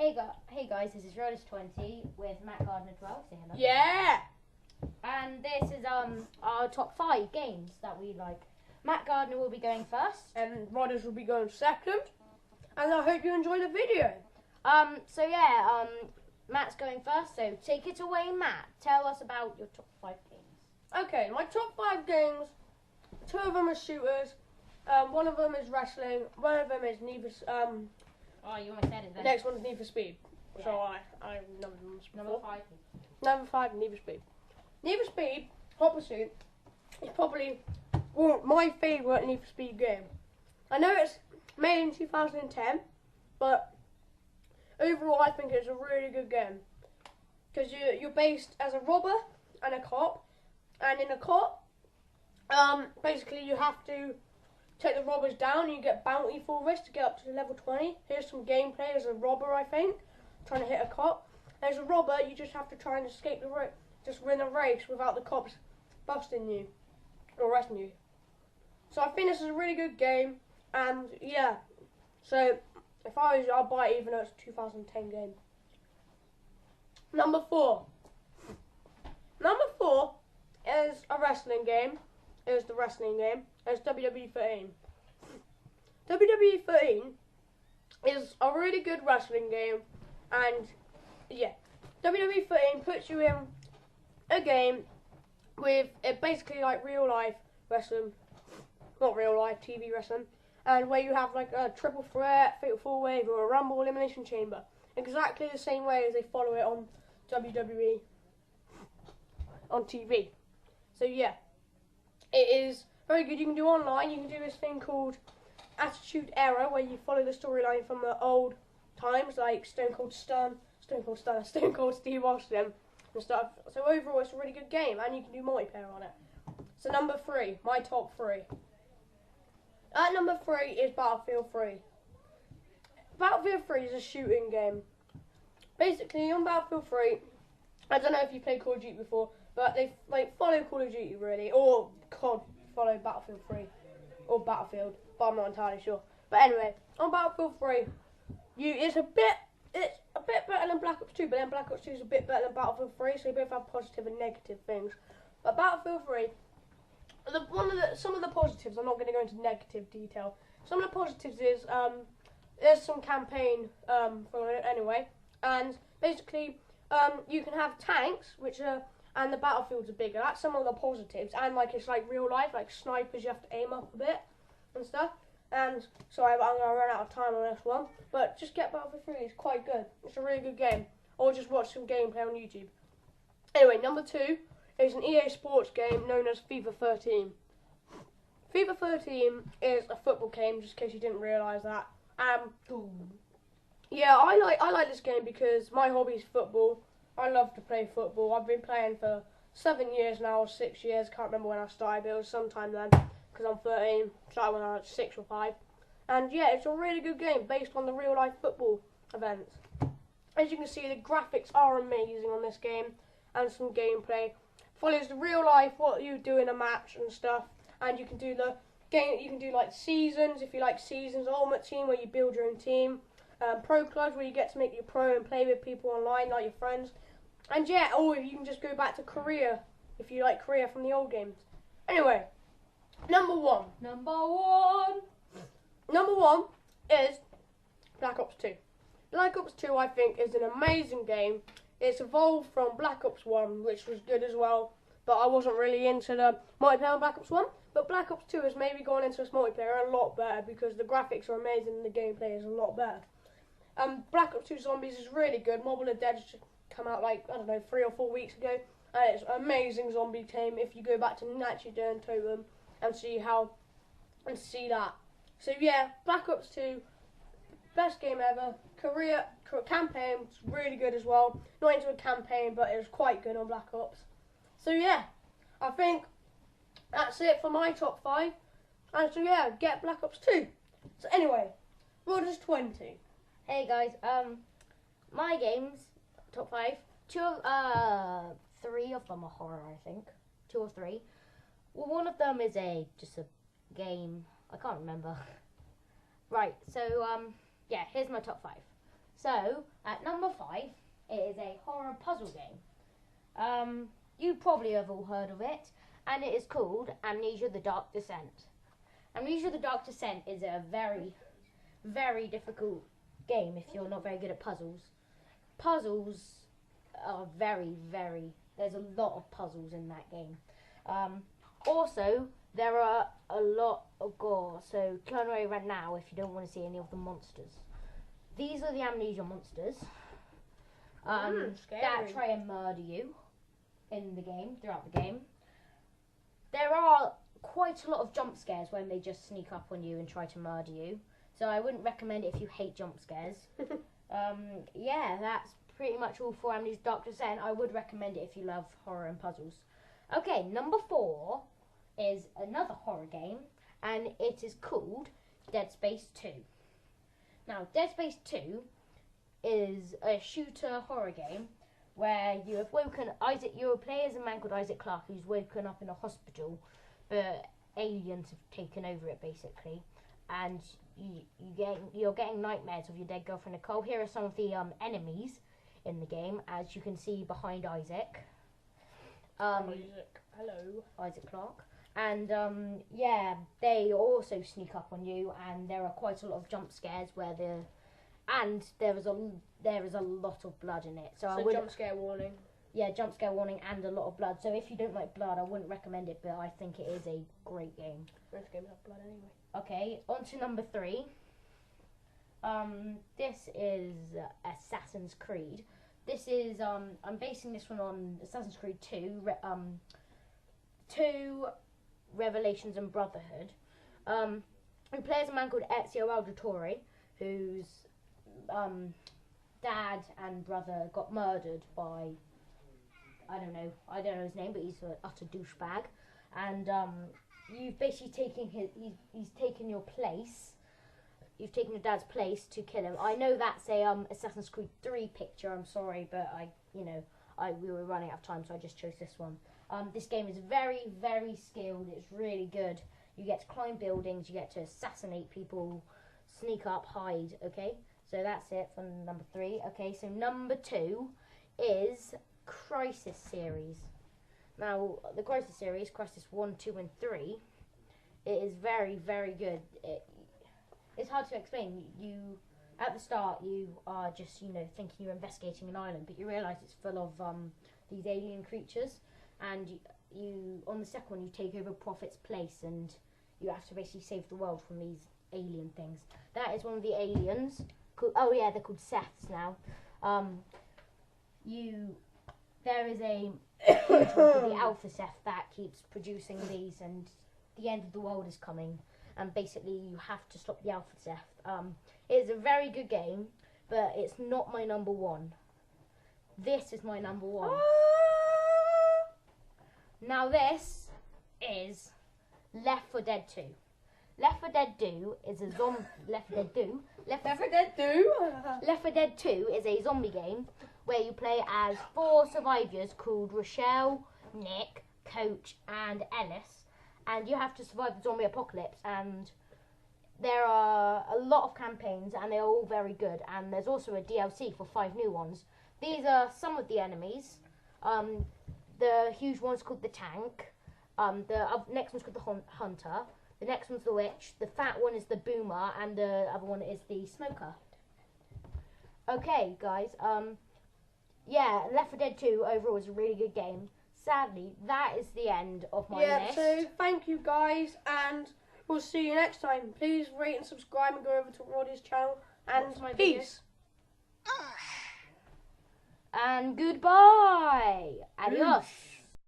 Hey guys, this is roderz20 with matgardner12. Say hello. Yeah. And this is our top 5 games that we like. Matt Gardner will be going first, And roderz will be going second. And I hope you enjoy the video. Matt's going first. So take it away, Matt. Tell us about your top 5 games. Okay, my top 5 games. 2 of them are shooters. One of them is wrestling. One of them is Need for Oh, you almost said it the then. next one's Need for Speed. Yeah. So I numbered them before. Number 5. Number 5, Need for Speed. Need for Speed Hot Pursuit is probably my favourite Need for Speed game. I know it's made in 2010, but overall I think it's a really good game. Because you're based as a robber and a cop, and in a cop, basically you have to take the robbers down and you get bounty for this to get up to level 20. Here's some gameplay as a robber, I think, trying to hit a cop. As a robber, you just have to try and escape the race, just win a race without the cops busting you or arresting you. So I think this is a really good game, and yeah, so if I was you, I'd buy it even though it's a 2010 game. Number 4 is a wrestling game. It's the wrestling game. It's WWE 13. WWE 13 is a really good wrestling game, and yeah, WWE 13 puts you in a game with basically like real life wrestling, not real life TV wrestling, and where you have like a triple threat, fatal four way, or a rumble elimination chamber, exactly the same way as they follow it on WWE on TV. So yeah, it is very good. You can do online. You can do this thing called Attitude Era, where you follow the storyline from the old times, like Stone Cold Steve Austin and stuff. So overall, it's a really good game, and you can do multiplayer on it. So number 3, my top 3. At number 3 is Battlefield 3. Battlefield 3 is a shooting game. Basically, on Battlefield 3, I don't know if you played Call of Duty before, but they like follow Call of Duty really, or COD follow Battlefield 3, or Battlefield, but I'm not entirely sure. But anyway, on Battlefield 3, it's a bit better than Black Ops 2, but then Black Ops 2 is a bit better than Battlefield 3, so they both have positive and negative things. But Battlefield 3, some of the positives, I'm not going to go into negative detail. Some of the positives is there's some campaign for it anyway, and basically you can have tanks, which are, and the battlefields are bigger. That's some of the positives, and like it's like real life, like snipers, you have to aim up a bit and stuff. And sorry, but I'm gonna run out of time on this one. But just get Battlefield 3; it's quite good. It's a really good game. Or just watch some gameplay on YouTube. Anyway, number 2 is an EA Sports game known as FIFA 13. FIFA 13 is a football game, just in case you didn't realise that. Yeah, I like this game because my hobby is football. I love to play football. I've been playing for 7 years now, or 6 years. Can't remember when I started, but it was sometime then, because I'm 13. Started when I was 6 or 5. And yeah, it's a really good game based on the real life football events. As you can see, the graphics are amazing on this game, and some gameplay. Follows the real life, what you do in a match and stuff. And you can do the game. You can do like seasons if you like seasons. Ultimate Team, where you build your own team. Pro clubs, where you get to make your pro and play with people online, like your friends. And yeah, or you can just go back to career if you like career from the old games. Anyway, number 1 is Black Ops 2. Black Ops 2, I think, is an amazing game. It's evolved from Black Ops 1, which was good as well, but I wasn't really into the multiplayer on Black Ops 1. But Black Ops 2 has maybe gone into its multiplayer a lot better because the graphics are amazing and the gameplay is a lot better. Black Ops 2 Zombies is really good. Mobile of the Dead just come out like, I don't know, 3 or 4 weeks ago. And it's an amazing zombie game if you go back to Nature and Totem and see that. So yeah, Black Ops 2, best game ever. Career campaign was really good as well. Not into a campaign, but it was quite good on Black Ops. So yeah, I think that's it for my top 5. And so yeah, get Black Ops 2. So anyway, roderz20. Hey guys, my games, top 5. 3 of them are horror, I think. 2 or 3. Well, one of them is just a game. I can't remember. Right, so yeah, here's my top 5. So, at number 5, it is a horror puzzle game. You probably have all heard of it, and it is called Amnesia: The Dark Descent. Amnesia: The Dark Descent is a very, very difficult game if you're not very good at puzzles. Puzzles are very, there's a lot of puzzles in that game. Also, there are a lot of gore, so turn away right now if you don't want to see any of the monsters. These are the Amnesia monsters that try and murder you in the game, throughout the game. There are quite a lot of jump scares when they just sneak up on you and try to murder you. So I wouldn't recommend it if you hate jump scares. Yeah, that's pretty much all for Amnesia: Dark Descent. I would recommend it if you love horror and puzzles. Okay, number 4 is another horror game, and it is called Dead Space 2. Now, Dead Space 2 is a shooter horror game where you have woken you play as a man called Isaac Clarke who's woken up in a hospital, but aliens have taken over it basically, and you're getting nightmares of your dead girlfriend Nicole. Here are some of the enemies in the game, as you can see behind Isaac. Isaac, hello. Isaac Clarke. And yeah, they also sneak up on you, and there are quite a lot of jump scares where there is a lot of blood in it. So jump scare warning. Yeah, jump scare warning and a lot of blood. So if you don't like blood, I wouldn't recommend it, but I think it is a great game. Most games have blood anyway. Okay, on to number 3. This is Assassin's Creed. This is I'm basing this one on Assassin's Creed 2, 2 Revelations and Brotherhood. We play as a man called Ezio Auditore, whose dad and brother got murdered by, I don't know his name, but he's an utter douchebag, and you've basically taken he's taken your place. You've taken your dad's place to kill him. I know that's a Assassin's Creed 3 picture. I'm sorry, but we were running out of time, so I just chose this one. This game is very, very skilled. It's really good. You get to climb buildings. You get to assassinate people, sneak up, hide. Okay, so that's it for number 3. Okay, so number 2 is Crisis series. Now, the Crisis series, Crisis 1, 2, and 3, it is very, very good. It's hard to explain. At the start, you are just, thinking you're investigating an island, but you realise it's full of these alien creatures, and you on the second one, you take over Prophet's place, and you have to basically save the world from these alien things. That is one of the aliens. Oh yeah, they're called Seths now. There is a huge one called the Alpha Seth that keeps producing these, and the end of the world is coming. And basically you have to stop the Alpha Seth. It is a very good game, but it's not my number 1. This is my number 1. Now this is Left 4 Dead 2. Left 4 Dead 2 is a zombie. Left 4 Dead 2 is a zombie game where you play as 4 survivors called Rochelle, Nick, Coach, and Ellis. And you have to survive the zombie apocalypse, and there are a lot of campaigns, and they're all very good, and there's also a DLC for 5 new ones. These are some of the enemies. The huge one's called the Tank, the next one's called the Hunter, the next one's the Witch, the fat one is the Boomer, and the other one is the Smoker. Okay, guys, yeah, Left 4 Dead 2 overall is a really good game. Sadly, that is the end of my list. So thank you guys, and we'll see you next time. Please rate and subscribe and go over to Roddy's channel. And peace. And goodbye. Adios.